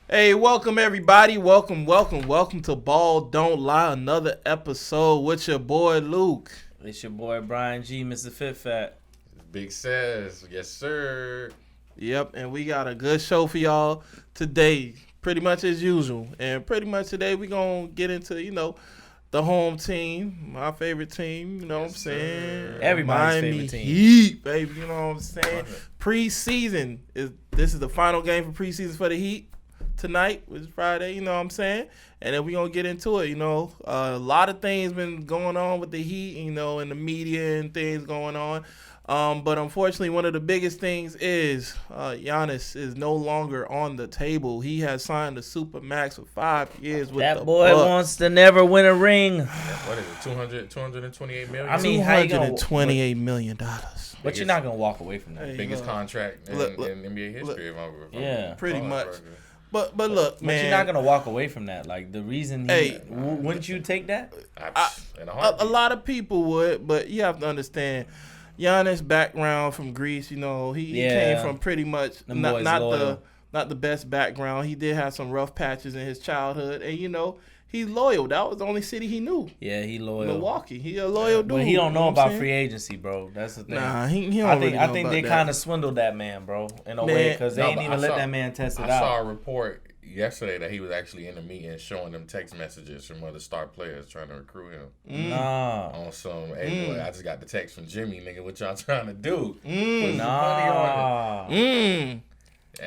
Hey, welcome everybody. Welcome to Ball Don't Lie. Another episode with your boy Luke. It's your boy Brian G, Mr. Fit Fat. Big says, yes sir. Yep, and we got a good show for y'all today. Pretty much as usual. And pretty much today we gonna get into, the home team, my favorite team, you know what I'm saying? Everybody's Miami favorite team. Heat, baby, you know what I'm saying? Preseason. This is the final game for preseason for the Heat. Tonight, which is Friday, you know what I'm saying? And then we're going to get into it, A lot of things been going on with the Heat, in the media and things going on. But unfortunately, one of the biggest things is Giannis is no longer on the table. He has signed a Supermax for 5 years with That the boy Bucks. wants to never win a ring. What is it? 228 million? I mean, how you gonna- $228 million. But you're not going to walk away from that. Hey, biggest contract in NBA history. Yeah. Pretty much. But look, man. But you're not going to walk away from that. Like, the reason wouldn't you take that? A lot of people would, but you have to understand Giannis' background from Greece. He came from pretty much not the best background. He did have some rough patches in his childhood, and he's loyal. That was the only city he knew. Yeah, he loyal. Milwaukee. He a loyal dude. But he don't know about free agency, bro. That's the thing. Nah, he don't really know I think about they that. kind of swindled that man, bro, in a way, because they didn't even let that man test it out. I saw a report yesterday that he was actually in a meeting showing them text messages from other star players trying to recruit him. Nah. On some, hey boy, I just got the text from Jimmy, nigga. What y'all trying to do? Nah.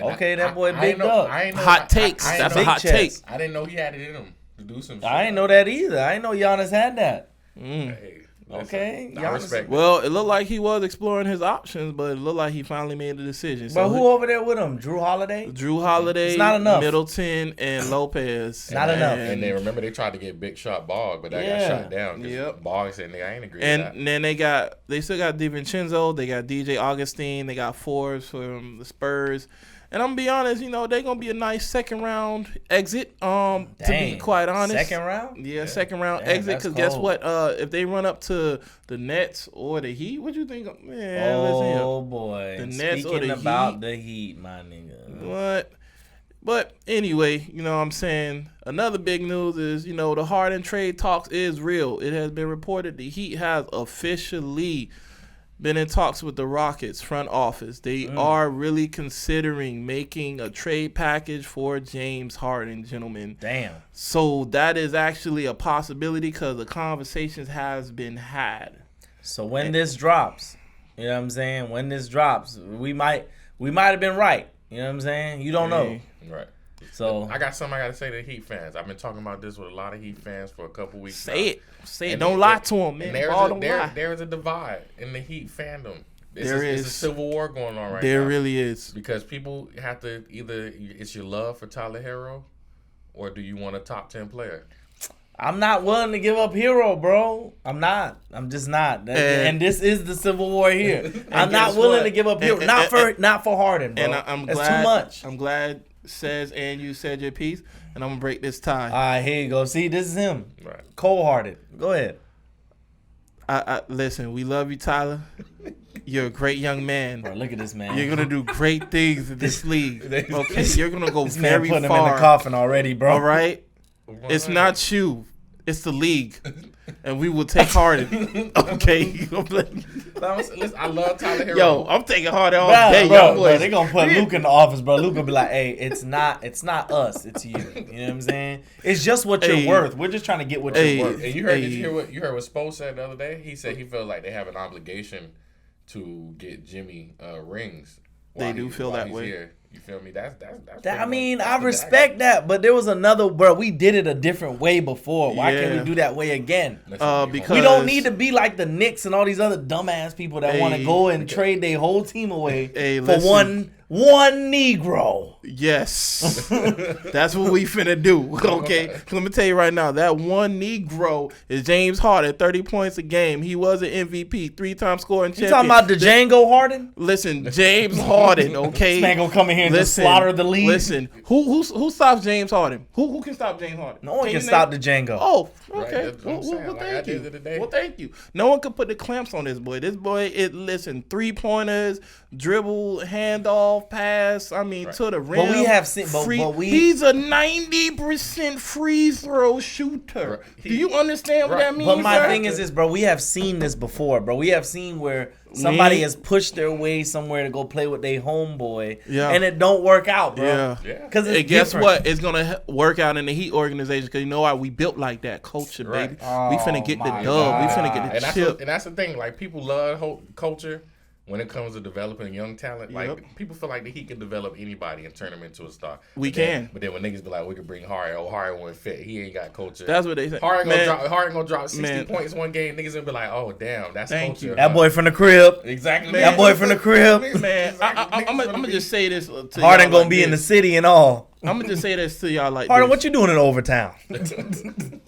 Okay, that boy I big up. Hot takes. That's a hot take. I didn't know he had it in him to do some shit. I didn't know that either. I didn't know Giannis had that. Hey, Okay, I Giannis- respect Well, it looked like he was exploring his options, but it looked like he finally made the decision. But who over there with him? Drew Holiday? Drew Holiday, It's not enough. Middleton, and Lopez. Not enough. And then remember they tried to get Big Shot Bog, but that got shot down. Yep. Bog said, "Nigga, I ain't agree with that." And then they still got DiVincenzo, they got DJ Augustine, they got Forbes from the Spurs. And I'm gonna be honest, they're gonna be a nice second round exit. To be quite honest, Second round? Yeah, second round Damn, exit. that's Because guess cold. what? If they run up to the Nets or the Heat, what you think? Man, Oh, boy. The Nets or Speaking the about Heat? the Heat, my nigga. What? But anyway, what I'm saying? Another big news is, the Harden trade talks is real. It has been reported the Heat has officially been in talks with the Rockets front office. They are really considering making a trade package for James Harden, gentlemen. Damn. So that is actually a possibility because the conversations has been had. So when this drops, you know what I'm saying? When this drops, we might have been right. You know what I'm saying? You don't know. Right. So I got something I got to say to Heat fans. I've been talking about this with a lot of Heat fans for a couple weeks. Say it. And Don't lie to them, man. There is a divide in the Heat fandom. It's a civil war going on right now. There really is. Because people have to either it's your love for Tyler Hero, or do you want a top 10 player? I'm not willing to give up Hero, bro. I'm not. I'm just not. And this is the Civil War here. I'm not willing to give up Hero. Not for Harden, bro. And I'm That's glad, too much. I'm glad you said your piece, and I'm gonna break this tie. All right, here you go. See, this is him. Right. Cold-hearted. Go ahead. I listen. We love you, Tyler. You're a great young man. Bro, look at this man. You're gonna do great things in this league. Okay, you're gonna go This man very putting him far. in the coffin already, bro. All right, it's not you. It's the league, and we will take Harden. Okay, Listen, I love Tyler Hero. yo, I'm taking Harden all Bro, day, bro, y'all boys. they gonna put Luke in the office, bro. Luke gonna be like, "Hey, it's not us, it's you." You know what I'm saying? It's just what you're worth. We're just trying to get what you're worth. And did you hear what Spo said the other day? He said he feels like they have an obligation to get Jimmy rings. They do feel that way. Here. You feel me? That's I mean, I respect that, but there was another, bro. We did it a different way before. Why can't Yeah. we do that way again? Because We don't need to be like the Knicks and all these other dumbass people that want to go and trade their whole team away for listen. one Negro. Yes, that's what we finna do. Okay, let me tell you right now. That one Negro is James Harden, 30 points a game. He was an MVP, 3-time scoring champion. You talking about the Django Harden? Listen, James Harden. Okay, This man gonna come in here and just slaughter the league. Listen, who stops James Harden? Who can stop James Harden? No one can stop the Django. Oh, Right, okay. that's what I'm saying. Well, Like, thank at the you. end of the day- Well, thank you. No one could put the clamps on this boy. This boy, listen, 3-pointers, dribble, handoff. off pass. I mean, to the rim. But we have seen. He's a 90% free throw shooter. Do you understand what that means? But my thing is this, bro. We have seen this before, bro. We have seen where somebody has pushed their way somewhere to go play with their homeboy, and it don't work out, bro. Yeah. Because guess what? It's gonna work out in the Heat organization. Because you know why? We built like that culture, baby. We finna get the dub. We finna get the chip. And that's the thing. Like, people love culture. When it comes to developing young talent, like, people feel like the Heat can develop anybody and turn them into a star. But then when niggas be like, we could bring Harden, Harden won't fit. He ain't got culture. That's what they say. Harden gonna drop 60 points one game. Niggas gonna be like, oh damn, that's culture. That boy from the crib. Exactly. That boy from the crib. Man, I'm gonna just say this. To Harden gonna be in the city and all. I'm gonna just say this to y'all like Harden, this. what you doing in Overtown?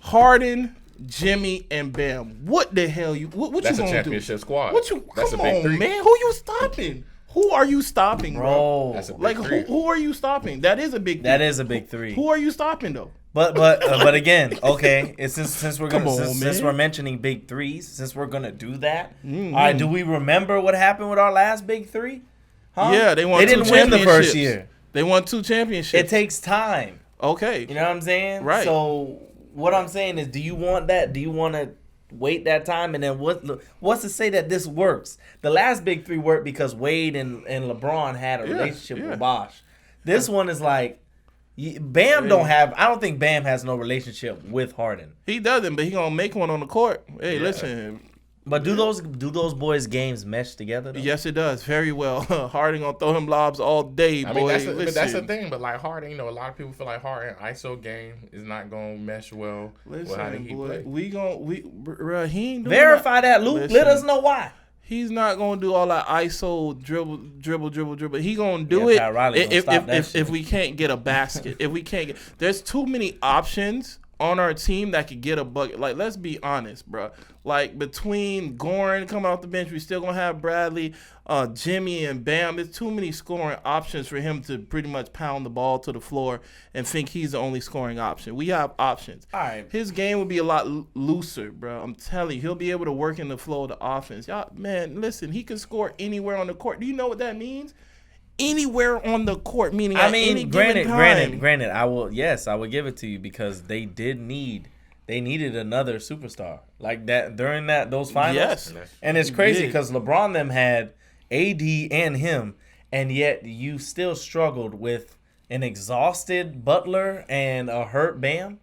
Harden, Jimmy, and Bam. What the hell you? What you gonna do? That's a championship squad. Come on, man. Who you stopping? Who are you stopping, bro? That's a big three. Who are you stopping? That is a big. That is a big three. Who are you stopping though? But again, okay. It's since we're mentioning big threes, since we're gonna do that. All right. Do we remember what happened with our last big three? Huh? Yeah, they won. They didn't win the first year. They won 2 championships. It takes time. Okay. You know what I'm saying? Right. So what I'm saying is, do you want that? Do you want to wait that time? And then what's to say that this works? The last big three worked because Wade and LeBron had a relationship with Bosh. This one is like, Bam don't have. I don't think Bam has no relationship with Harden. He doesn't, but he gonna make one on the court. Hey, listen. But do those boys' games mesh together, though? Yes, it does. Very well. Harden gonna throw him lobs all day, boy. But that's the thing. But like Harden, a lot of people feel like Harden ISO game is not gonna mesh well with how the Heat play. Bro, he ain't doing Verify that, Luke. Let us know why. He's not gonna do all that ISO dribble. He gonna do it if we can't get a basket. If we can't get, there's too many options on our team that could get a bucket. Like, let's be honest, bro. Like, between Goran coming off the bench, we still gonna have Bradley, Jimmy, and Bam. There's too many scoring options for him to pretty much pound the ball to the floor and think he's the only scoring option. We have options. All right. His game will be a lot looser, bro. I'm telling you, he'll be able to work in the flow of the offense. Y'all, man, listen, he can score anywhere on the court. Do you know what that means? Anywhere on the court, meaning any given time. Granted, I will give it to you because they needed another superstar like that during those finals. Yes. And it's crazy because LeBron them had AD and him, and yet you still struggled with an exhausted Butler and a hurt Bam.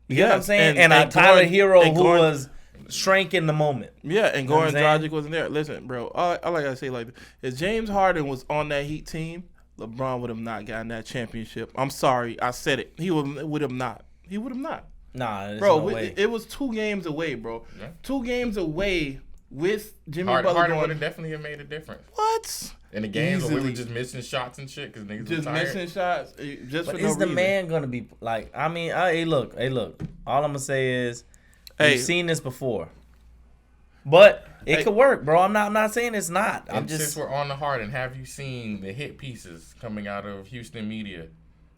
You know what I'm saying? And a Tyler Hero who was shrank in the moment. Yeah, and Goran Dragic wasn't there. Listen, bro, all I gotta say like this, if James Harden was on that Heat team, LeBron would have not gotten that championship. I'm sorry, I said it. He would have not. He would have not. Nah, bro, no way. It was 2 games away, bro. Yeah. 2 games away with Jimmy Harden Butler. Harden would have definitely made a difference. What? In the games where we were just missing shots and shit because niggas just were tired. missing shots. Just but for no is the reason. man gonna be like? I mean, hey, look. All I'm gonna say is, we've seen this before. But it could work, bro. I'm not saying it's not. Since we're on the Harden, have you seen the hit pieces coming out of Houston media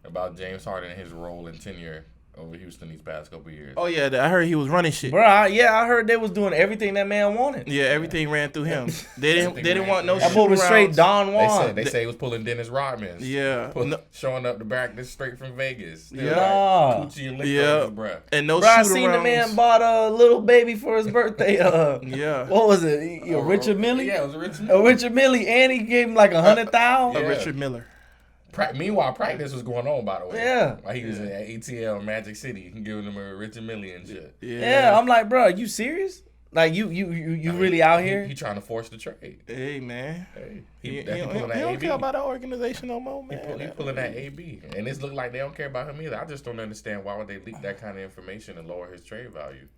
about James Harden and his role and tenure over Houston these past couple of years? Oh yeah, I heard he was running shit. Bro, I heard they was doing everything that man wanted. Yeah, everything ran through him. They didn't want no that boy was straight Don Juan. They say he was pulling Dennis Rodman. Yeah, showing up the back straight from Vegas. Still Coochie and liquor breath. And no bro, I shoot-arounds. seen the man bought a little baby for his birthday. Yeah. What was it? Richard Mille? Yeah, it was a Richard Mille. Richard Mille, and he gave him like $100,000. A Richard Miller. Meanwhile, practice was going on, by the way. Yeah. While he was at ATL Magic City, giving him a Richard Mille and shit. Yeah, I'm like, bro, are you serious? Like, you really out here? He trying to force the trade. Hey, man. Hey, he don't care about that organization no more, man. He pulling that AB. And it's look like they don't care about him either. I just don't understand why would they leak that kind of information and lower his trade value.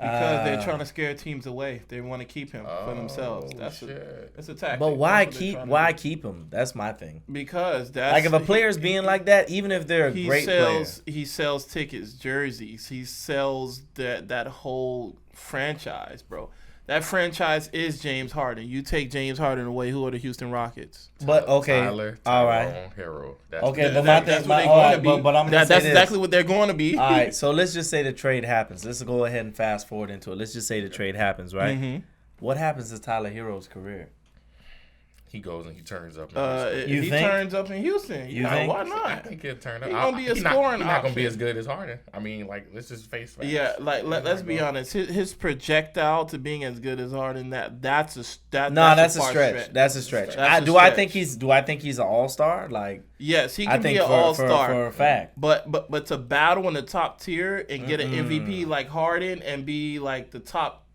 Because they're trying to scare teams away. They want to keep him for themselves. That's a tactic. But why keep him? That's my thing. Because that's like if a player's being like that, even if they're a great player. He sells tickets, jerseys. He sells that whole franchise, bro. That franchise is James Harden. You take James Harden away, who are the Houston Rockets? But okay, Tyler, all right, Hero. Okay, but my thing, that's exactly what they're going to be. All right, so let's just say the trade happens. Let's go ahead and fast forward into it. Let's just say the trade happens, right? Mm-hmm. What happens to Tyler Hero's career? he goes and he turns up. He turns up in Houston. You think? Why not? I think he'll turn up. He's gonna be a scoring. He's not gonna be as good as Harden. I mean, like, let's just face facts. Yeah, like let's be honest. His projectile to being as good as Harden, that's a stretch. That's a stretch. Do I think he's an all-star? Like, yes, he can be an all-star for a fact. But to battle in the top tier and get an MVP like Harden and be like the top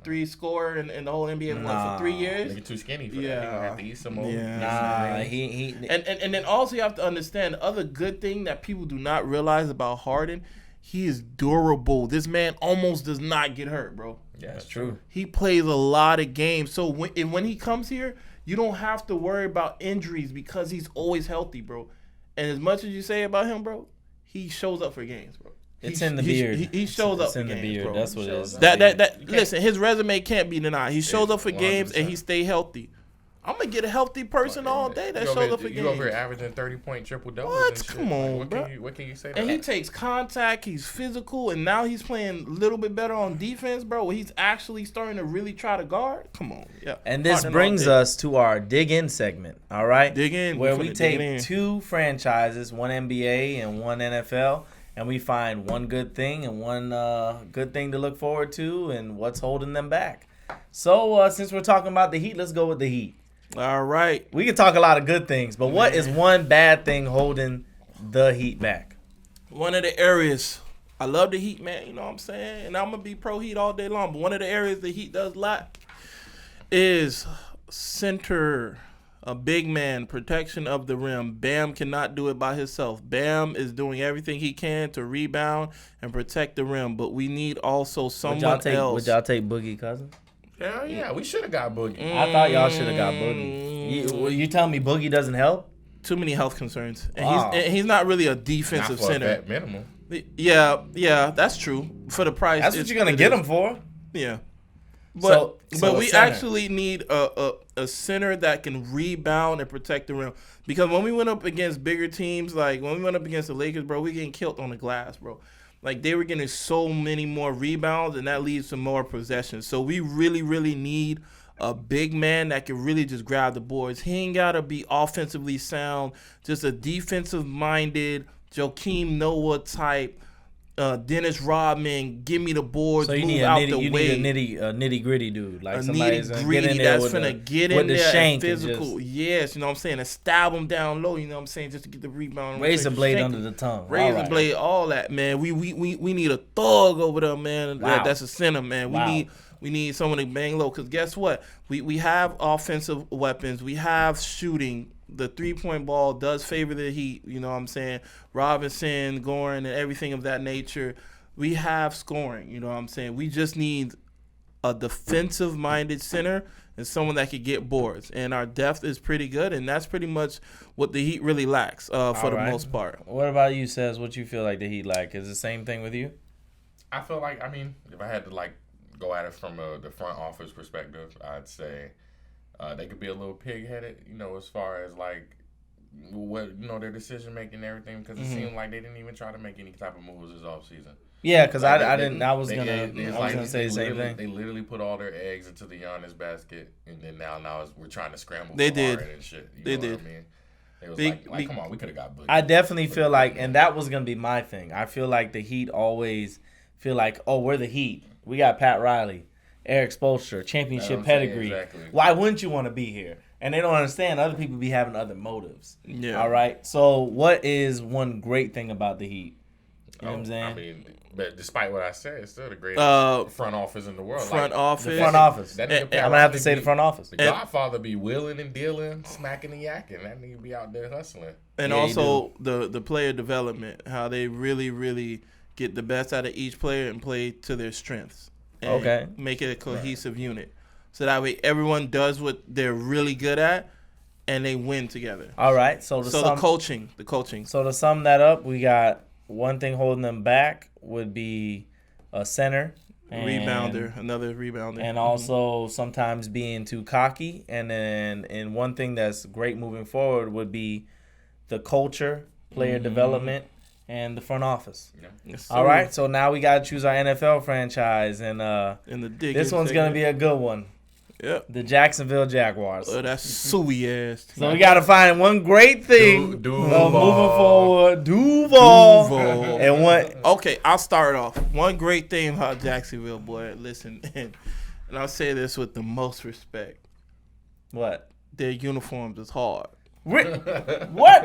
3 scorer in the whole NBA for 3 years. Nigga too skinny for that. He gonna have to eat some more. And then also you have to understand the other good thing that people do not realize about Harden. He is durable. This man almost does not get hurt, bro. Yeah, that's true. He plays a lot of games. So when he comes here, you don't have to worry about injuries because he's always healthy, bro. And as much as you say about him, bro, he shows up for games, bro. It's in the beard. He shows up for games, beard. bro. That's what it is. Listen, his resume can't be denied. He shows up for games and he stay healthy. I'm gonna get a healthy person all day that shows up for games. You over here averaging 30-point triple doubles. What? Come on, bro. What can you say? And he takes contact. He's physical, and now he's playing a little bit better on defense, bro. He's actually starting to really try to guard. Come on, yeah. And this brings us to our dig in segment. All right, dig in, where we take 2 franchises, one NBA and one NFL. And we find one good thing and one good thing to look forward to and what's holding them back. So since we're talking about the Heat, let's go with the Heat. All right. We can talk a lot of good things, but what is one bad thing holding the Heat back? One of the areas. I love the Heat, man. You know what I'm saying? And I'm going to be pro Heat all day long. But one of the areas the Heat does lack is center. A big man, protection of the rim. Bam cannot do it by himself. Bam is doing everything he can to rebound and protect the rim, but we need also someone else. Would y'all take Boogie Cousins? Hell yeah, we should have got Boogie. I thought y'all should have got Boogie. You telling me Boogie doesn't help? Too many health concerns. And he's not really a defensive center. Not for a vet minimum. Yeah, that's true. For the price. That's what you're going to get him for. Yeah. But we actually need a center that can rebound and protect the rim. Because when we went up against bigger teams, like when we went up against the Lakers, bro, we getting killed on the glass, bro. Like they were getting so many more rebounds, and that leads to more possessions. So we really, really need a big man that can really just grab the boards. He ain't got to be offensively sound, just a defensive-minded, Joakim Noah type, Dennis Rodman, give me the boards, so you move need out the way. You need a nitty-gritty dude. Like a somebody's nitty-gritty that's finna get in the there shank and physical. Yes, you know what I'm saying? And stab him down low, you know what I'm saying? Just to get the rebound. Razor blade under the tongue. Razor blade, all that, man. We need a thug over there, man. Wow. That's a center, man. We need someone to bang low. Because guess what? We have offensive weapons. We have shooting. The three-point ball does favor the Heat, you know what I'm saying? Robinson, Goran, and everything of that nature. We have scoring, you know what I'm saying? We just need a defensive-minded center and someone that could get boards. And our depth is pretty good, and that's pretty much what the Heat really lacks for the most part. What about you, Sez? What you feel like the Heat lack? Is the same thing with you? I feel like, I mean, if I had to, like, go at it from the front office perspective, I'd say they could be a little pig-headed, you know, as far as, like, what, you know, their decision-making and everything, because it seemed like they didn't even try to make any type of moves this offseason. Yeah, because I was gonna say the same thing. They literally put all their eggs into the Giannis basket, and then now we're trying to scramble. They for did. Harden and shit. They did. What I mean? It was like, come on, we could have got Boogie. I definitely feel like, and that was gonna be my thing. I feel like the Heat always feel like, oh, we're the Heat. We got Pat Riley, Eric Spoelstra, championship pedigree. Exactly. Why wouldn't you want to be here? And they don't understand other people be having other motives. Yeah. All right. So what is one great thing about the Heat? You know what I'm saying? I mean, but despite what I said, it's still the greatest front office in the world. Front office. The front office. I'm gonna have to say the front office. The Godfather be wheeling and dealing, smacking and yakking. That nigga be out there hustling. And also the player development, how they really, really get the best out of each player and play to their strengths. And make it a cohesive unit. So that way everyone does what they're really good at and they win together. All right. So the coaching. So to sum that up, we got one thing holding them back would be a center. Another rebounder. And also sometimes being too cocky. And one thing that's great moving forward would be the culture, player development, and the front office. Yeah. Yes, all right, so now we got to choose our NFL franchise. And in the this one's going to be a good one. Yep. The Jacksonville Jaguars. Oh, that's suey ass. So we got to find one great thing moving forward. Duval. And what? Okay, I'll start off. One great thing about Jacksonville, boy. Listen, and I'll say this with the most respect. What? Their uniforms is hard. What?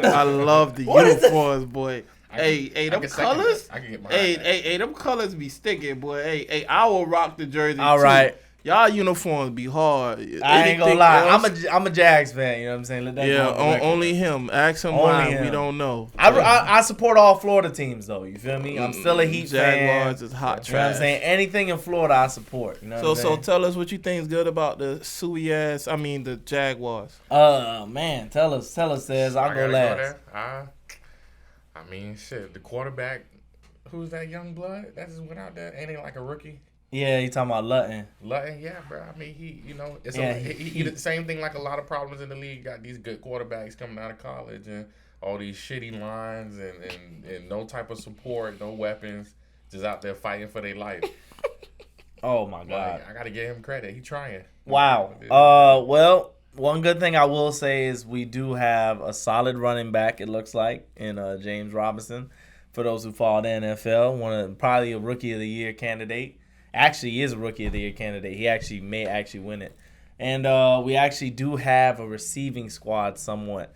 I love the uniforms, boy. Hey, them colors. Hey, them colors be sticking, boy. Hey, I will rock the jersey. All too. right. Y'all uniforms be hard. I ain't gonna lie. I'm a Jags fan. You know what I'm saying? Let that only him. Ask him why. We don't know. I support all Florida teams though. You feel me? I'm still a Heat fan. Jaguars is hot trash. You know what I'm saying? Anything in Florida, I support. You know. So tell us what you think is good about the the Jaguars. Man, tell us. Says I'll go last. I mean, shit. The quarterback, who's that young blood? That just went out there. Ain't he like a rookie? Yeah, you talking about Lutton. Yeah, bro. I mean, he the same thing like a lot of problems in the league. Got these good quarterbacks coming out of college and all these shitty lines and no type of support, no weapons, just out there fighting for their life. Oh, my God. I got to give him credit. He trying. Wow. Well, one good thing I will say is we do have a solid running back, it looks like, in James Robinson. For those who follow the NFL, probably a Rookie of the Year candidate. Actually, he is a Rookie of the Year candidate. He may win it. And we actually do have a receiving squad somewhat.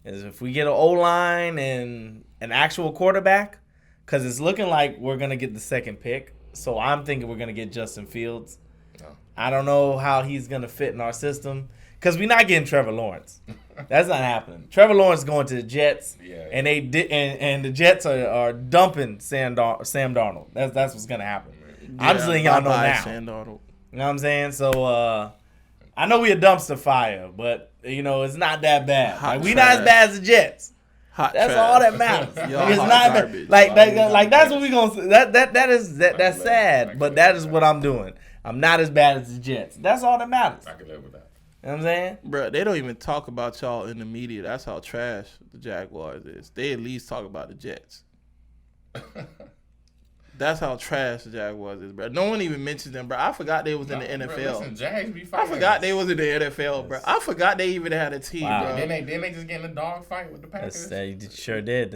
As if we get an O-line and an actual quarterback, because it's looking like we're going to get the second pick. So I'm thinking we're going to get Justin Fields. No. I don't know how he's going to fit in our system, because we're not getting Trevor Lawrence. That's not happening. Trevor Lawrence is going to the Jets, and they did, and the Jets are dumping Sam Darnold. That's what's going to happen. I'm just letting y'all know now. You know what I'm saying? So I know we a dumpster fire, but it's not that bad. We not as bad as the Jets. That's all that matters. It's not garbage. Like that's what we gonna say. That's sad, but that is what I'm doing. I'm not as bad as the Jets. That's all that matters. I can live with that. You know what I'm saying? Bro, they don't even talk about y'all in the media. That's how trash the Jaguars is. They at least talk about the Jets. That's how trash the Jaguars is, bro. No one even mentions them, bro. I forgot they was in the NFL. Bro, listen, Jags be fighting. I forgot they was in the NFL, bro. I forgot they even had a team, bro. Then they just get in a dog fight with the Packers. You sure did.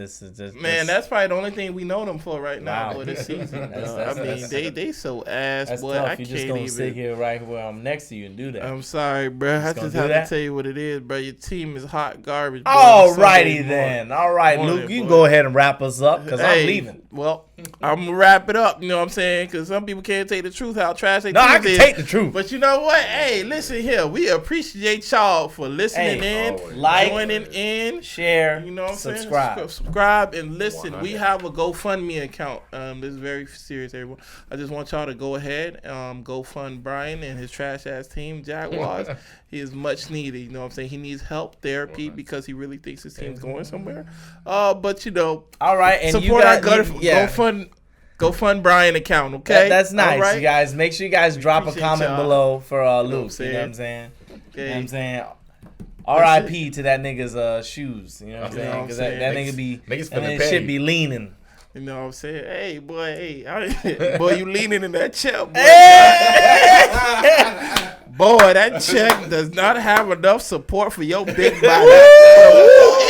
Man, that's probably the only thing we know them for right now for this season. They so ass, that's boy. Tough. I can't just gonna sit here right where I'm next to you and do that. I'm sorry, bro. I just have to tell you what it is, bro. Your team is hot garbage. All righty then. All right, Luke. You can go ahead and wrap us up because I'm leaving. Well, I'm gonna wrap it up. You know what I'm saying? Because some people can't take the truth how trash they. No, I can take the truth. But you know what? Hey, listen here. We appreciate y'all for listening joining in, share. You know what I'm subscribe. saying? Subscribe and listen. 100. We have a GoFundMe account. This is very serious, everyone. I just want y'all to go ahead, go fund Brian and his trash ass team, Jaguars. He is much needed. You know what I'm saying? He needs help, therapy, because he really thinks his team's going somewhere. But all right, and support our GoFund Brian account, okay? That's nice, right. You guys. Make sure you guys drop a comment below for Luke. You know what I'm saying? Okay. You know what I'm saying? R.I.P. to that nigga's shoes. You know what I'm saying? Because that nigga should be leaning. You know what I'm saying? Hey, boy, boy, you leaning in that chair, boy. Boy, that check does not have enough support for your big body.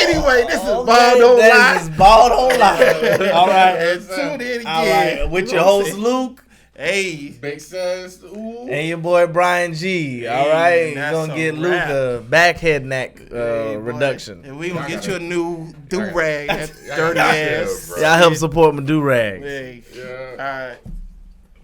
Anyway, this is Ball Don't Lie. This is Ball Don't Lie. All right. And tune in again. All right. With your host, Luke. Hey. Big Sus. And your boy, Brian G. All right. You're going to get Luke a back head neck reduction. And we going to get you a new do-rag. That dirty ass. Y'all help support my do-rag. Hey. All right.